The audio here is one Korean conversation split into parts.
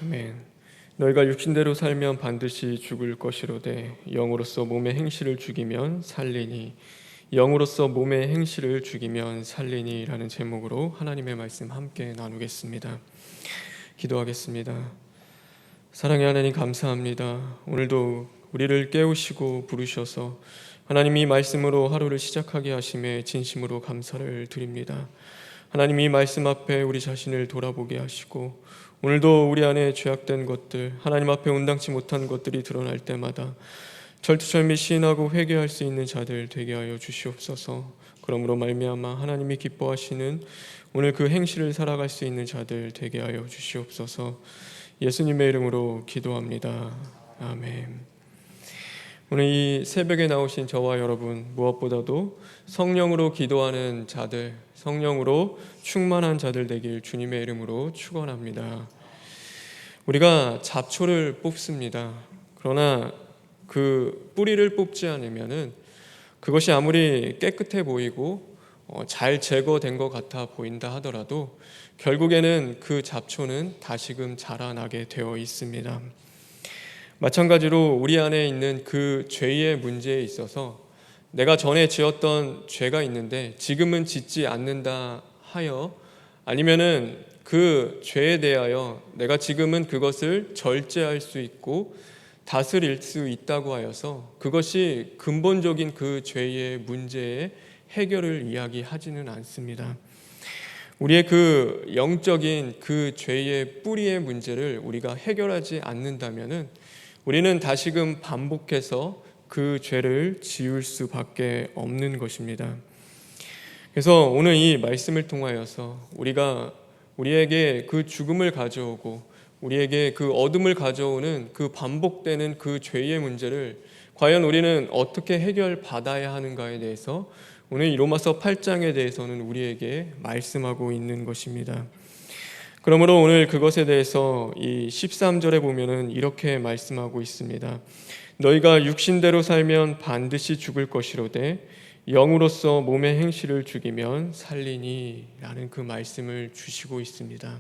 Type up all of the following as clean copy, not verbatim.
아멘. 너희가 육신대로 살면 반드시 죽을 것이로되 영으로서 몸의 행실을 죽이면 살리니 영으로서 몸의 행실을 죽이면 살리니 라는 제목으로 하나님의 말씀 함께 나누겠습니다. 기도하겠습니다. 사랑의 하나님, 감사합니다. 오늘도 우리를 깨우시고 부르셔서 하나님 이 말씀으로 하루를 시작하게 하심에 진심으로 감사를 드립니다. 하나님 이 말씀 앞에 우리 자신을 돌아보게 하시고 오늘도 우리 안에 죄악된 것들, 하나님 앞에 온당치 못한 것들이 드러날 때마다 절투절미 시인하고 회개할 수 있는 자들 되게 하여 주시옵소서. 그러므로 말미암아 하나님이 기뻐하시는 오늘 그 행실을 살아갈 수 있는 자들 되게 하여 주시옵소서. 예수님의 이름으로 기도합니다. 아멘. 오늘 이 새벽에 나오신 저와 여러분, 무엇보다도 성령으로 기도하는 자들, 성령으로 충만한 자들 되길 주님의 이름으로 축원합니다. 우리가 잡초를 뽑습니다. 그러나 그 뿌리를 뽑지 않으면은 그것이 아무리 깨끗해 보이고 잘 제거된 것 같아 보인다 하더라도 결국에는 그 잡초는 다시금 자라나게 되어 있습니다. 마찬가지로 우리 안에 있는 그 죄의 문제에 있어서 내가 전에 지었던 죄가 있는데 지금은 짓지 않는다 하여, 아니면은 그 죄에 대하여 내가 지금은 그것을 절제할 수 있고 다스릴 수 있다고 하여서 그것이 근본적인 그 죄의 문제의 해결을 이야기하지는 않습니다. 우리의 그 영적인 그 죄의 뿌리의 문제를 우리가 해결하지 않는다면은 우리는 다시금 반복해서 그 죄를 지을 수밖에 없는 것입니다. 그래서 오늘 이 말씀을 통하여서 우리에게 그 죽음을 가져오고 우리에게 그 어둠을 가져오는 그 반복되는 그 죄의 문제를 과연 우리는 어떻게 해결받아야 하는가에 대해서 오늘 이 로마서 8장에 대해서는 우리에게 말씀하고 있는 것입니다. 그러므로 오늘 그것에 대해서 이 13절에 보면은 이렇게 말씀하고 있습니다. 너희가 육신대로 살면 반드시 죽을 것이로되 영으로서 몸의 행실을 죽이면 살리니 라는 그 말씀을 주시고 있습니다.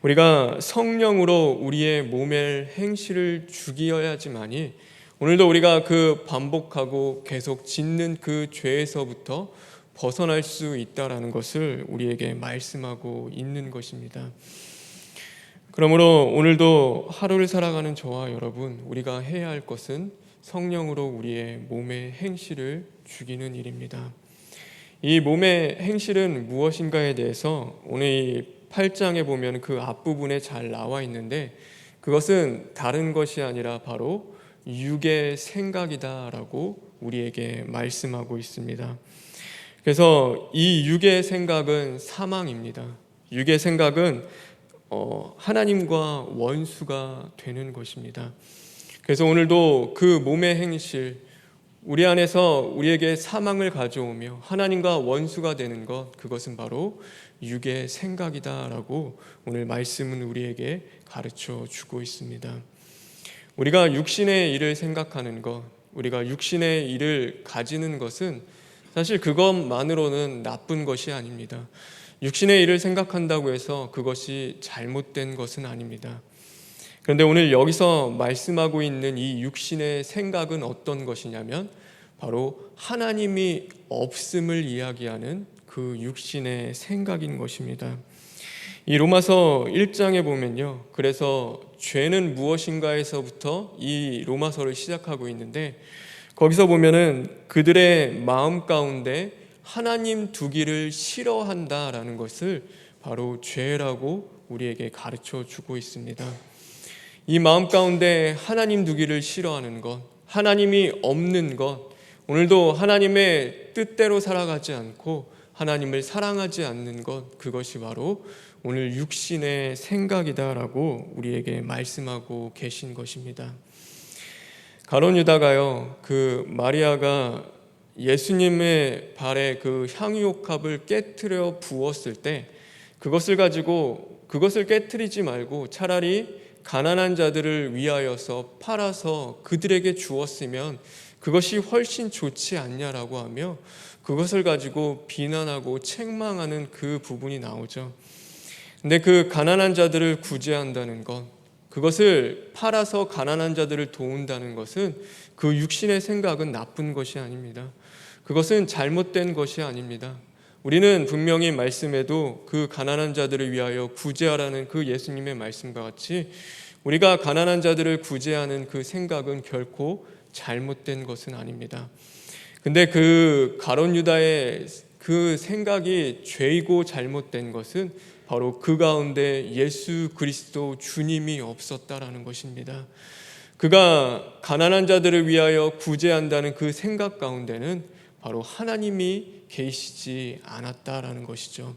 우리가 성령으로 우리의 몸의 행실을 죽여야지만이 오늘도 우리가 그 반복하고 계속 짓는 그 죄에서부터 벗어날 수 있다라는 것을 우리에게 말씀하고 있는 것입니다. 그러므로 오늘도 하루를 살아가는 저와 여러분, 우리가 해야 할 것은 성령으로 우리의 몸의 행실을 죽이는 일입니다. 이 몸의 행실은 무엇인가에 대해서 오늘 이 8장에 보면 그 앞부분에 잘 나와 있는데 그것은 다른 것이 아니라 바로 육의 생각이다라고 우리에게 말씀하고 있습니다. 그래서 이 육의 생각은 사망입니다. 육의 생각은 하나님과 원수가 되는 것입니다. 그래서 오늘도 그 몸의 행실, 우리 안에서 우리에게 사망을 가져오며 하나님과 원수가 되는 것, 그것은 바로 육의 생각이다라고 오늘 말씀은 우리에게 가르쳐 주고 있습니다. 우리가 육신의 일을 생각하는 것, 우리가 육신의 일을 가지는 것은 사실 그것만으로는 나쁜 것이 아닙니다. 육신의 일을 생각한다고 해서 그것이 잘못된 것은 아닙니다. 그런데 오늘 여기서 말씀하고 있는 이 육신의 생각은 어떤 것이냐면 바로 하나님이 없음을 이야기하는 그 육신의 생각인 것입니다. 이 로마서 1장에 보면요, 그래서 죄는 무엇인가에서부터 이 로마서를 시작하고 있는데 거기서 보면은 그들의 마음 가운데 하나님 두기를 싫어한다라는 것을 바로 죄라고 우리에게 가르쳐 주고 있습니다. 이 마음 가운데 하나님 두기를 싫어하는 것, 하나님이 없는 것, 오늘도 하나님의 뜻대로 살아가지 않고 하나님을 사랑하지 않는 것, 그것이 바로 오늘 육신의 생각이다라고 우리에게 말씀하고 계신 것입니다. 가룟 유다가요, 그 마리아가 예수님의 발에 그 향유옥합을 깨트려 부었을 때 그것을 깨트리지 말고 차라리 가난한 자들을 위하여서 팔아서 그들에게 주었으면 그것이 훨씬 좋지 않냐라고 하며 그것을 가지고 비난하고 책망하는 그 부분이 나오죠. 근데 그 가난한 자들을 구제한다는 것, 그것을 팔아서 가난한 자들을 도운다는 것은 그 육신의 생각은 나쁜 것이 아닙니다. 그것은 잘못된 것이 아닙니다. 우리는 분명히 말씀에도 그 가난한 자들을 위하여 구제하라는 그 예수님의 말씀과 같이 우리가 가난한 자들을 구제하는 그 생각은 결코 잘못된 것은 아닙니다. 근데 그 가룟 유다의 그 생각이 죄이고 잘못된 것은 바로 그 가운데 예수 그리스도 주님이 없었다라는 것입니다. 그가 가난한 자들을 위하여 구제한다는 그 생각 가운데는 바로 하나님이 계시지 않았다라는 것이죠.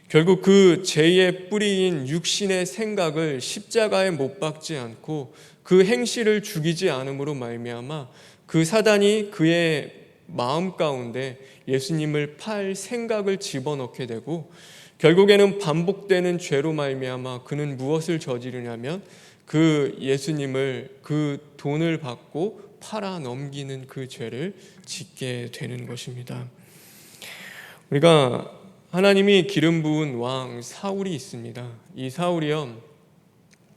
결국 그 죄의 뿌리인 육신의 생각을 십자가에 못 박지 않고 그 행실을 죽이지 않음으로 말미암아 그 사단이 그의 마음 가운데 예수님을 팔 생각을 집어넣게 되고 결국에는 반복되는 죄로 말미암아 그는 무엇을 저지르냐면 그 예수님을 그 돈을 받고 팔아 넘기는 그 죄를 짓게 되는 것입니다. 우리가 하나님이 기름 부은 왕 사울이 있습니다. 이 사울이요,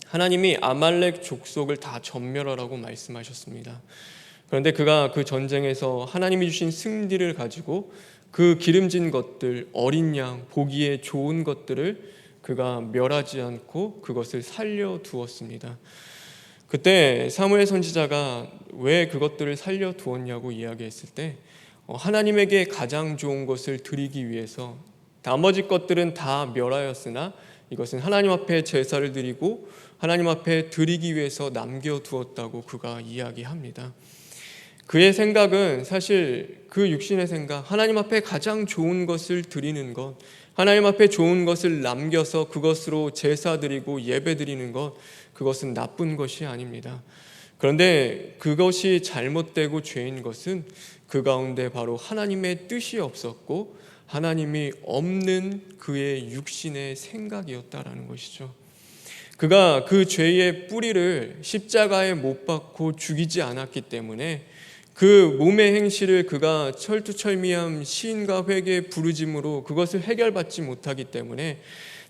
하나님이 아말렉 족속을 다 전멸하라고 말씀하셨습니다. 그런데 그가 그 전쟁에서 하나님이 주신 승리를 가지고 그 기름진 것들, 어린 양, 보기에 좋은 것들을 그가 멸하지 않고 그것을 살려두었습니다. 그때 사무엘 선지자가 왜 그것들을 살려두었냐고 이야기했을 때 하나님에게 가장 좋은 것을 드리기 위해서 나머지 것들은 다 멸하였으나 이것은 하나님 앞에 제사를 드리고 하나님 앞에 드리기 위해서 남겨두었다고 그가 이야기합니다. 그의 생각은 사실 그 육신의 생각, 하나님 앞에 가장 좋은 것을 드리는 것, 하나님 앞에 좋은 것을 남겨서 그것으로 제사 드리고 예배 드리는 것, 그것은 나쁜 것이 아닙니다. 그런데 그것이 잘못되고 죄인 것은 그 가운데 바로 하나님의 뜻이 없었고 하나님이 없는 그의 육신의 생각이었다라는 것이죠. 그가 그 죄의 뿌리를 십자가에 못 박고 죽이지 않았기 때문에 그 몸의 행실을 그가 철두철미한 시인과 회개의 부르짐으로 그것을 해결받지 못하기 때문에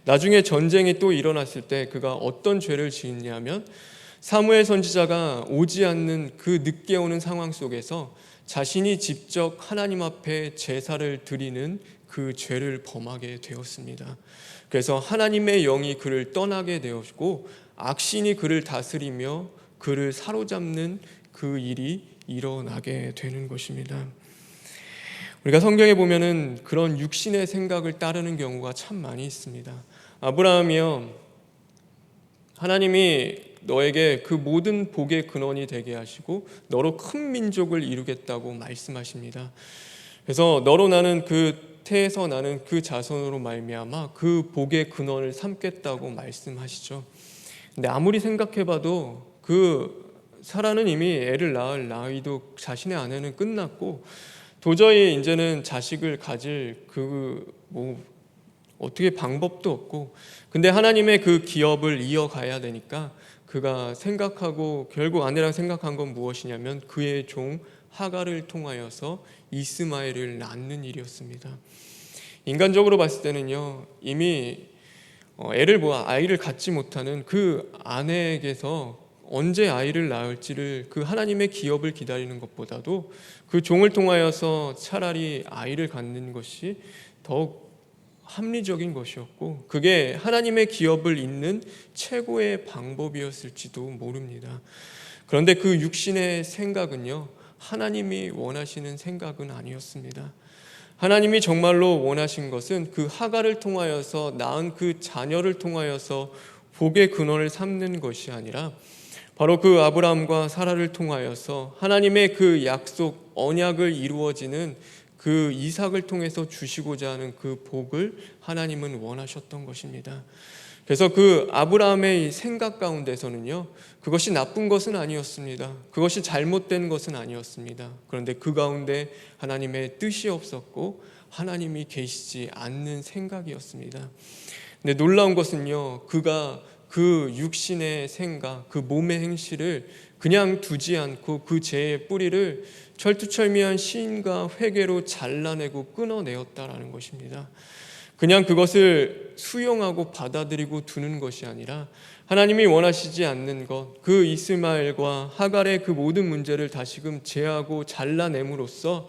나중에 전쟁이 또 일어났을 때 그가 어떤 죄를 지었냐면 사무엘 선지자가 오지 않는 그 늦게 오는 상황 속에서 자신이 직접 하나님 앞에 제사를 드리는 그 죄를 범하게 되었습니다. 그래서 하나님의 영이 그를 떠나게 되었고 악신이 그를 다스리며 그를 사로잡는 그 일이 일어나게 되는 것입니다. 우리가 성경에 보면은 그런 육신의 생각을 따르는 경우가 참 많이 있습니다. 아브라함이요, 하나님이 너에게 그 모든 복의 근원이 되게 하시고 너로 큰 민족을 이루겠다고 말씀하십니다. 그래서 너로 나는 그 태에서 나는 그 자손으로 말미암아 그 복의 근원을 삼겠다고 말씀하시죠. 근데 아무리 생각해봐도 그 사라는 이미 애를 낳을 나이도 자신의 아내는 끝났고 도저히 이제는 자식을 가질 어떻게 방법도 없고, 근데 하나님의 그 기업을 이어가야 되니까 그가 생각하고 결국 아내랑 생각한 건 무엇이냐면 그의 종 하갈을 통하여서 이스마엘을 낳는 일이었습니다. 인간적으로 봤을 때는요, 이미 아이를 갖지 못하는 그 아내에게서 언제 아이를 낳을지를 그 하나님의 기업을 기다리는 것보다도 그 종을 통하여서 차라리 아이를 갖는 것이 더욱 합리적인 것이었고 그게 하나님의 기업을 잇는 최고의 방법이었을지도 모릅니다. 그런데 그 육신의 생각은요, 하나님이 원하시는 생각은 아니었습니다. 하나님이 정말로 원하신 것은 그 하갈을 통하여서 낳은 그 자녀를 통하여서 복의 근원을 삼는 것이 아니라 바로 그 아브라함과 사라를 통하여서 하나님의 그 약속, 언약을 이루어지는 그 이삭을 통해서 주시고자 하는 그 복을 하나님은 원하셨던 것입니다. 그래서 그 아브라함의 생각 가운데서는요, 그것이 나쁜 것은 아니었습니다. 그것이 잘못된 것은 아니었습니다. 그런데 그 가운데 하나님의 뜻이 없었고 하나님이 계시지 않는 생각이었습니다. 근데 놀라운 것은요, 그가 그 육신의 생각, 그 몸의 행실을 그냥 두지 않고 그 죄의 뿌리를 철두철미한 시인과 회개로 잘라내고 끊어내었다라는 것입니다. 그냥 그것을 수용하고 받아들이고 두는 것이 아니라 하나님이 원하시지 않는 것, 그 이스마엘과 하갈의 그 모든 문제를 다시금 제하고 잘라냄으로써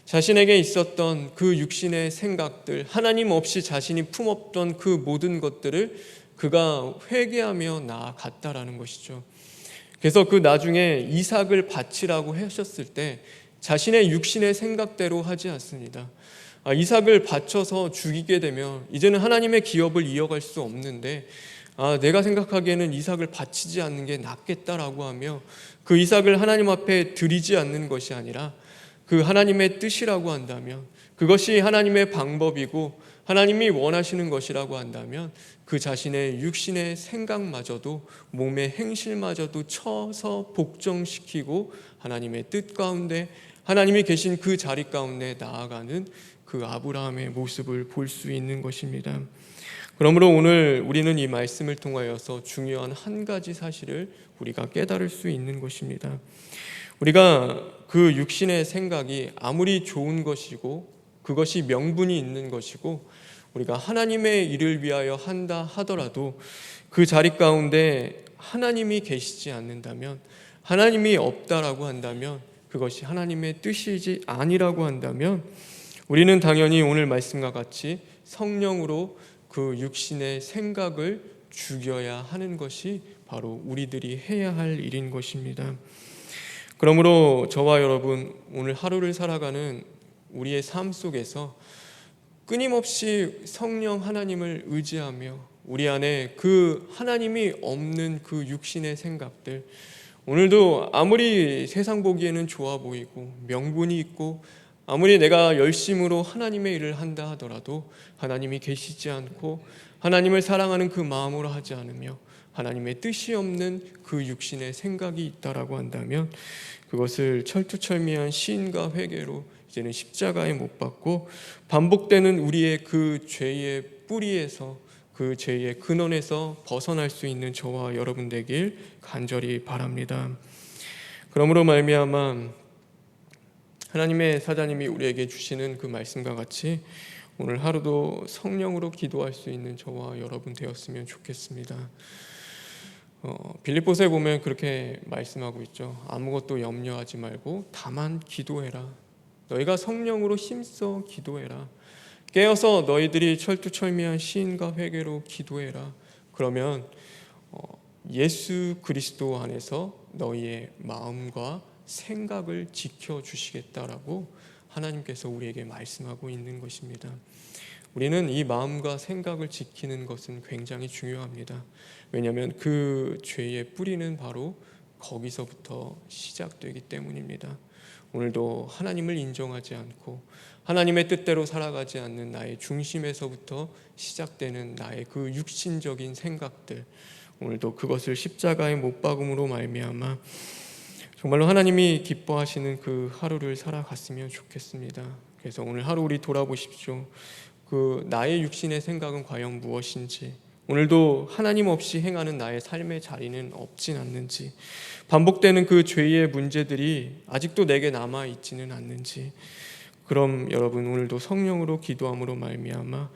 자신에게 있었던 그 육신의 생각들, 하나님 없이 자신이 품었던 그 모든 것들을 그가 회개하며 나아갔다라는 것이죠. 그래서 그 나중에 이삭을 바치라고 하셨을 때 자신의 육신의 생각대로 하지 않습니다. 이삭을 바쳐서 죽이게 되면 이제는 하나님의 기업을 이어갈 수 없는데 내가 생각하기에는 이삭을 바치지 않는 게 낫겠다라고 하며 그 이삭을 하나님 앞에 드리지 않는 것이 아니라 그 하나님의 뜻이라고 한다면, 그것이 하나님의 방법이고 하나님이 원하시는 것이라고 한다면 그 자신의 육신의 생각마저도, 몸의 행실마저도 쳐서 복종시키고 하나님의 뜻 가운데, 하나님이 계신 그 자리 가운데 나아가는 그 아브라함의 모습을 볼 수 있는 것입니다. 그러므로 오늘 우리는 이 말씀을 통하여서 중요한 한 가지 사실을 우리가 깨달을 수 있는 것입니다. 우리가 그 육신의 생각이 아무리 좋은 것이고 그것이 명분이 있는 것이고 우리가 하나님의 일을 위하여 한다 하더라도 그 자리 가운데 하나님이 계시지 않는다면, 하나님이 없다라고 한다면, 그것이 하나님의 뜻이지 아니라고 한다면 우리는 당연히 오늘 말씀과 같이 성령으로 그 육신의 생각을 죽여야 하는 것이 바로 우리들이 해야 할 일인 것입니다. 그러므로 저와 여러분, 오늘 하루를 살아가는 우리의 삶 속에서 끊임없이 성령 하나님을 의지하며 우리 안에 그 하나님이 없는 그 육신의 생각들, 오늘도 아무리 세상 보기에는 좋아 보이고 명분이 있고 아무리 내가 열심으로 하나님의 일을 한다 하더라도 하나님이 계시지 않고 하나님을 사랑하는 그 마음으로 하지 않으며 하나님의 뜻이 없는 그 육신의 생각이 있다라고 한다면 그것을 철두철미한 시인과 회개로 이제는 십자가에 못 박고 반복되는 우리의 그 죄의 뿌리에서, 그 죄의 근원에서 벗어날 수 있는 저와 여러분 되길 간절히 바랍니다. 그러므로 말미암아 하나님의 사자님이 우리에게 주시는 그 말씀과 같이 오늘 하루도 성령으로 기도할 수 있는 저와 여러분 되었으면 좋겠습니다. 빌립보서에 보면 그렇게 말씀하고 있죠. 아무것도 염려하지 말고 다만 기도해라. 너희가 성령으로 힘써 기도해라. 깨어서 너희들이 철두철미한 시인과 회개로 기도해라. 그러면 예수 그리스도 안에서 너희의 마음과 생각을 지켜주시겠다라고 하나님께서 우리에게 말씀하고 있는 것입니다. 우리는 이 마음과 생각을 지키는 것은 굉장히 중요합니다. 왜냐하면 그 죄의 뿌리는 바로 거기서부터 시작되기 때문입니다. 오늘도 하나님을 인정하지 않고 하나님의 뜻대로 살아가지 않는 나의 중심에서부터 시작되는 나의 그 육신적인 생각들, 오늘도 그것을 십자가에 못 박음으로 말미암아 정말로 하나님이 기뻐하시는 그 하루를 살아갔으면 좋겠습니다. 그래서 오늘 하루 우리 돌아보십시오. 그 나의 육신의 생각은 과연 무엇인지, 오늘도 하나님 없이 행하는 나의 삶의 자리는 없진 않는지, 반복되는 그 죄의 문제들이 아직도 내게 남아 있지는 않는지, 그럼 여러분 오늘도 성령으로 기도함으로 말미암아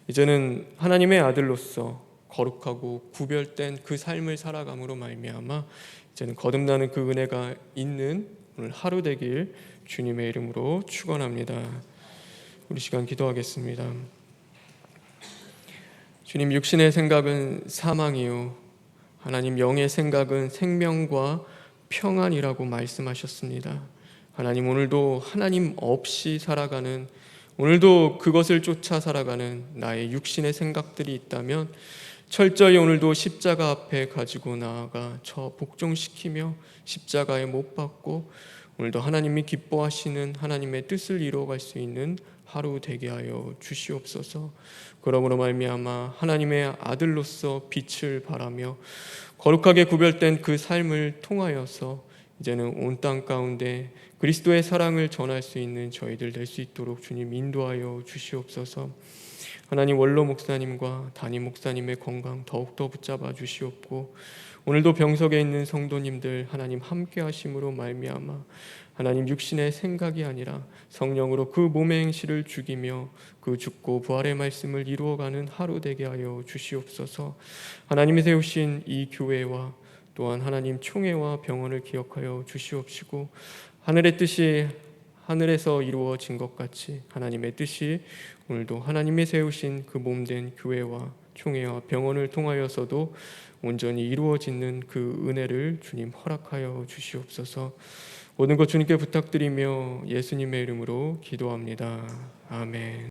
이제는 하나님의 아들로서 거룩하고 구별된 그 삶을 살아감으로 말미암아 이제는 거듭나는 그 은혜가 있는 오늘 하루 되길 주님의 이름으로 축원합니다. 우리 시간 기도하겠습니다. 주님, 육신의 생각은 사망이요 하나님 영의 생각은 생명과 평안이라고 말씀하셨습니다. 하나님, 오늘도 하나님 없이 살아가는, 오늘도 그것을 쫓아 살아가는 나의 육신의 생각들이 있다면 철저히 오늘도 십자가 앞에 가지고 나아가 저 복종시키며 십자가에 못 박고 오늘도 하나님이 기뻐하시는 하나님의 뜻을 이루어갈 수 있는 하루 되게 하여 주시옵소서. 그러므로 말미암아 하나님의 아들로서 빛을 발하며 거룩하게 구별된 그 삶을 통하여서 이제는 온 땅 가운데 그리스도의 사랑을 전할 수 있는 저희들 될 수 있도록 주님 인도하여 주시옵소서. 하나님, 원로 목사님과 담임 목사님의 건강 더욱더 붙잡아 주시옵고 오늘도 병석에 있는 성도님들 하나님 함께 하심으로 말미암아 하나님 육신의 생각이 아니라 성령으로 그 몸의 행실을 죽이며 그 죽고 부활의 말씀을 이루어가는 하루 되게 하여 주시옵소서. 하나님이 세우신 이 교회와 또한 하나님 총회와 병원을 기억하여 주시옵시고 하늘의 뜻이 하늘에서 이루어진 것 같이 하나님의 뜻이 오늘도 하나님이 세우신 그 몸된 교회와 총회와 병원을 통하여서도 온전히 이루어지는 그 은혜를 주님 허락하여 주시옵소서. 모든 것 주님께 부탁드리며 예수님의 이름으로 기도합니다. 아멘.